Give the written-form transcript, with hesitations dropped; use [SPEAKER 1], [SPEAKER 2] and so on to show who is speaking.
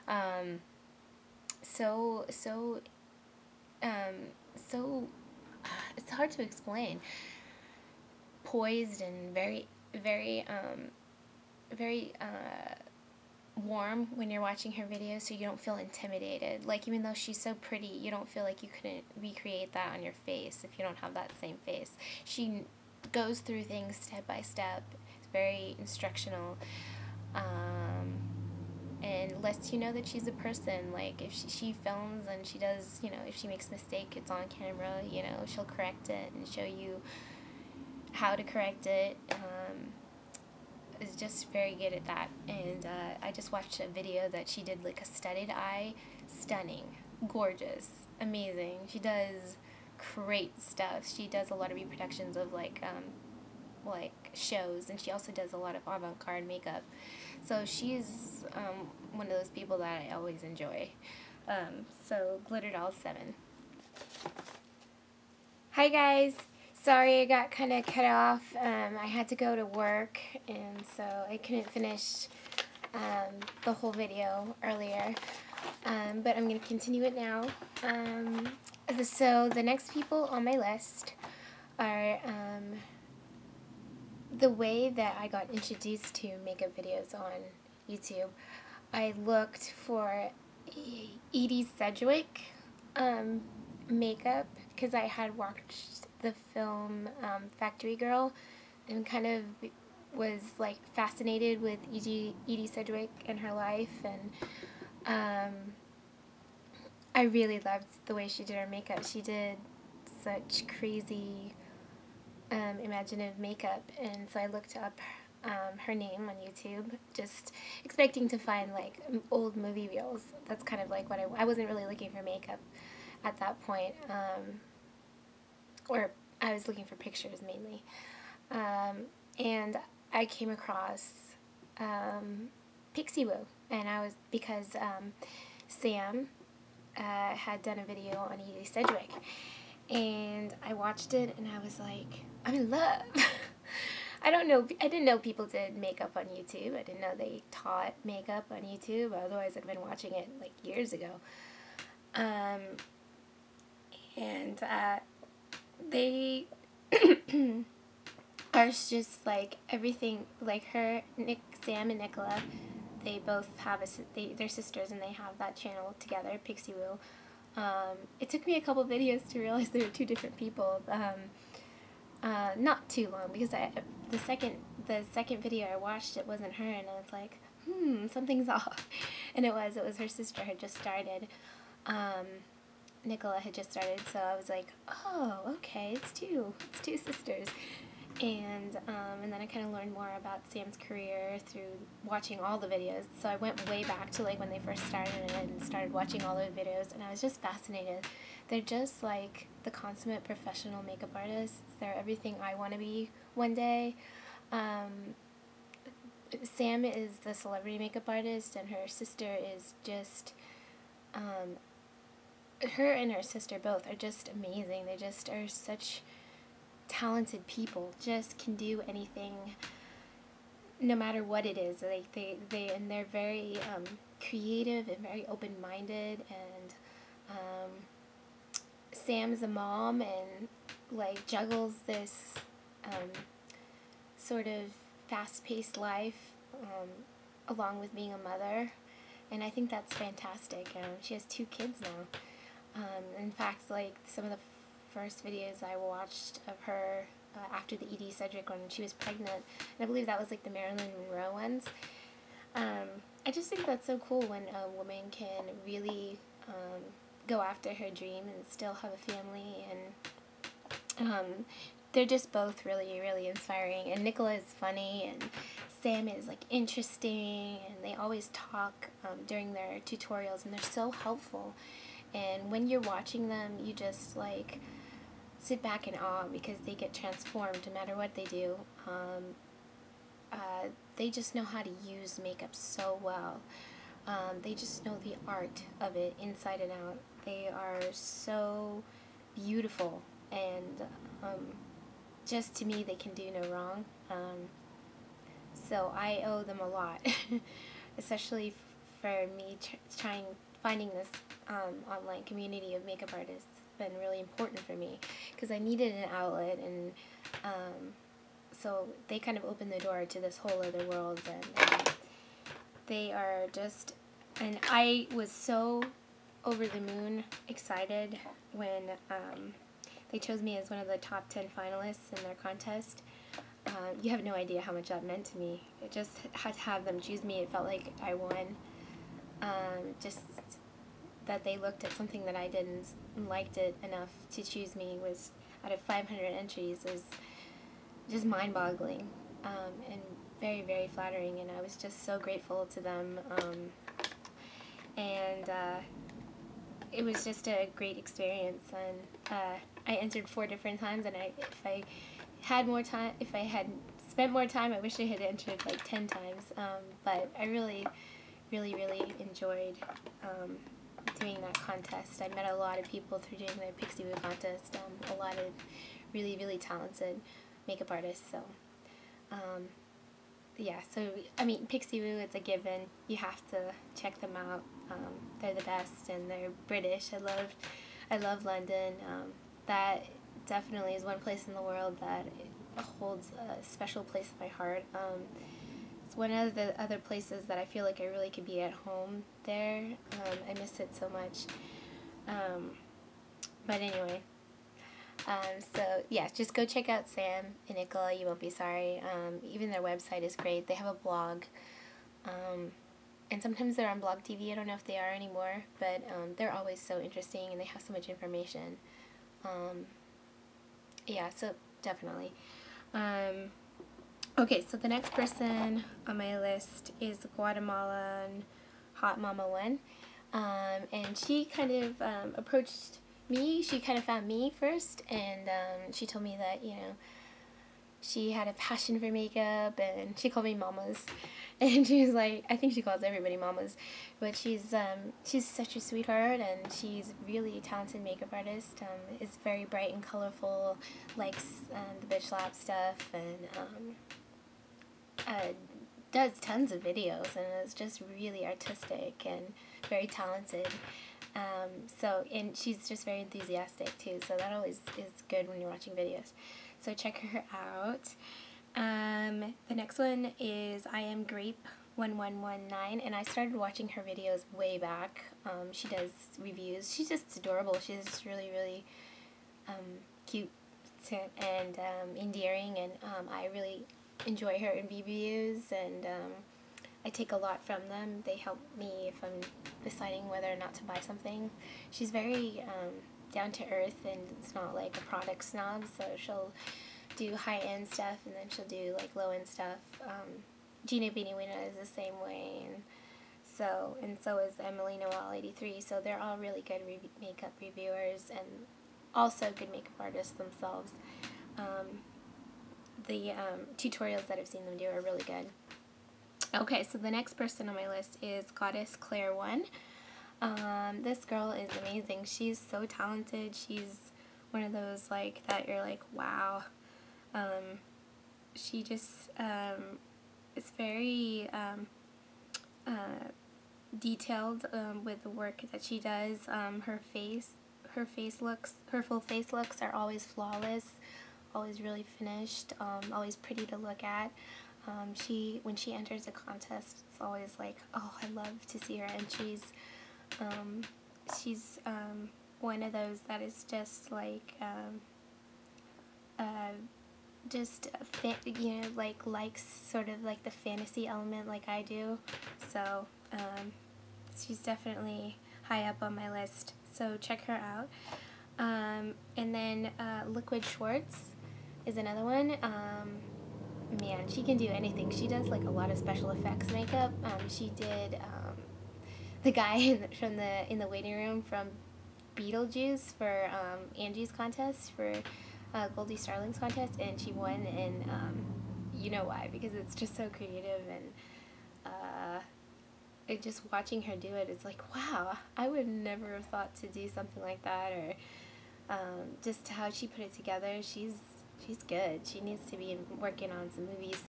[SPEAKER 1] Um, so so um, so it's hard to explain. Poised and very warm when you're watching her videos, so you don't feel intimidated. Like, even though she's so pretty, you don't feel like you couldn't recreate that on your face if you don't have that same face. She goes through things step by step. It's very instructional. And lets you know that she's a person. Like, if she films and she does, if she makes a mistake, it's on camera, she'll correct it and show you how to correct it. Is just very good at that. And I just watched a video that she did, like, a studded eye. Stunning. Gorgeous. Amazing. She does great stuff. She does a lot of reproductions of, like shows, and she also does a lot of avant-garde makeup. So she's one of those people that I always enjoy. So Glitter Doll 7. Hi guys! Sorry I got kind of cut off. I had to go to work, and so I couldn't finish the whole video earlier. But I'm going to continue it now. So the next people on my list are the way that I got introduced to makeup videos on YouTube. I looked for Edie Sedgwick makeup because I had watched the film Factory Girl and kind of was, like, fascinated with Edie Sedgwick and her life, and I really loved the way she did her makeup. She did such crazy imaginative makeup, and so I looked up her name on YouTube, just expecting to find, like, old movie reels. That's kind of like what I wasn't really looking for makeup at that point, or I was looking for pictures mainly, and I came across Pixie Woo, and because Sam had done a video on Edie Sedgwick, and I watched it, and I was like, I'm in love. I didn't know people did makeup on YouTube. I didn't know they taught makeup on YouTube. Otherwise, I'd been watching it, like, years ago. And they are just, like, everything, like Sam and Nicola. They both have they're sisters, and they have that channel together, Pixie Woo. It took me a couple videos to realize they were two different people. Not too long, because the second video I watched, it wasn't her, and I was like, something's off. And it was her sister had just started. Nicola had just started, so I was like, oh, okay, it's two sisters. And then I kind of learned more about Sam's career through watching all the videos. So I went way back to, like, when they first started and started watching all those videos, and I was just fascinated. They're just like the consummate professional makeup artists. They're everything I want to be one day. Sam is the celebrity makeup artist, and her sister is just, her and her sister both are just amazing. They just are such talented people, just can do anything no matter what it is. Like, they're very creative and very open-minded, and Sam's a mom and, like, juggles this sort of fast-paced life along with being a mother, and I think that's fantastic. She has 2 kids now. In fact, like, some of the first videos I watched of her after the Edie Sedgwick one, when she was pregnant, and I believe that was, like, the Marilyn Monroe ones. I just think that's so cool when a woman can really go after her dream and still have a family, and they're just both really, really inspiring. And Nicola is funny, and Sam is, like, interesting, and they always talk during their tutorials, and they're so helpful. And when you're watching them, you just, like, sit back in awe, because they get transformed no matter what they do. They just know how to use makeup so well. They just know the art of it inside and out. They are so beautiful, and just, to me, they can do no wrong. So I owe them a lot, especially for me finding this online community of makeup artists has been really important for me, because I needed an outlet, and so they kind of opened the door to this whole other world, and they are just, and I was so over the moon excited when they chose me as one of the top 10 finalists in their contest. You have no idea how much that meant to me. It just had to have them choose me. It felt like I won. Just that they looked at something that I did and liked it enough to choose me was, out of 500 entries, was just mind-boggling, and very, very flattering, and I was just so grateful to them, and it was just a great experience, and I entered 4 different times, and if I had spent more time, I wish I had entered like 10 times, but I really, really, really enjoyed doing that contest. I met a lot of people through doing the Pixie Woo contest, a lot of really, really talented makeup artists, so yeah, so I mean, Pixie Woo, it's a given. You have to check them out. They're the best, and they're British. I love London. That definitely is one place in the world that holds a special place in my heart. It's one of the other places that I feel like I really could be at home there. I miss it so much. But anyway. So yeah, just go check out Sam and Nicola. You won't be sorry. Even their website is great. They have a blog, and sometimes they're on Blog TV. I don't know if they are anymore, but they're always so interesting, and they have so much information. Yeah, so definitely. Okay, so the next person on my list is Guatemalan Hot Mama One, and she kind of approached me. She kind of found me first, and she told me that, you know, she had a passion for makeup, and she called me mamas, and she was like, I think she calls everybody mamas, but she's such a sweetheart, and she's really a talented makeup artist. Is very bright and colorful, likes the bitch slap stuff, and does tons of videos, and is just really artistic and very talented. And she's just very enthusiastic too, so that always is good when you're watching videos. So check her out. The next one is I Am Grape 1119, and I started watching her videos way back. She does reviews. She's just adorable. She's just really, really cute and endearing, and I really enjoy her reviews, and I take a lot from them. They help me if I'm deciding whether or not to buy something. She's very down to earth, and it's not like a product snob, so she'll do high-end stuff, and then she'll do like low-end stuff. Gina Beanie Weena is the same way, and so is Emily Noel 83, so they're all really good makeup reviewers, and also good makeup artists themselves. The tutorials that I've seen them do are really good. Okay, so the next person on my list is Goddess Claire 1. This girl is amazing. She's so talented. She's one of those like that you're like, wow. She just is very detailed with the work that she does. Her full face looks are always flawless, always really finished, always pretty to look at. When she enters a contest, it's always like, oh, I love to see her entries. She's one of those that is just like you know, likes sort of like the fantasy element like I do. So she's definitely high up on my list. So check her out. And then Liquid Schwartz is another one. Man, she can do anything. She does like a lot of special effects makeup. She did the guy in the waiting room from Beetlejuice for Angie's contest, for Goldie Starling's contest, and she won, and you know why, because it's just so creative, and just watching her do it, it's like, wow, I would never have thought to do something like that, or just how she put it together. She's good. She needs to be working on some movies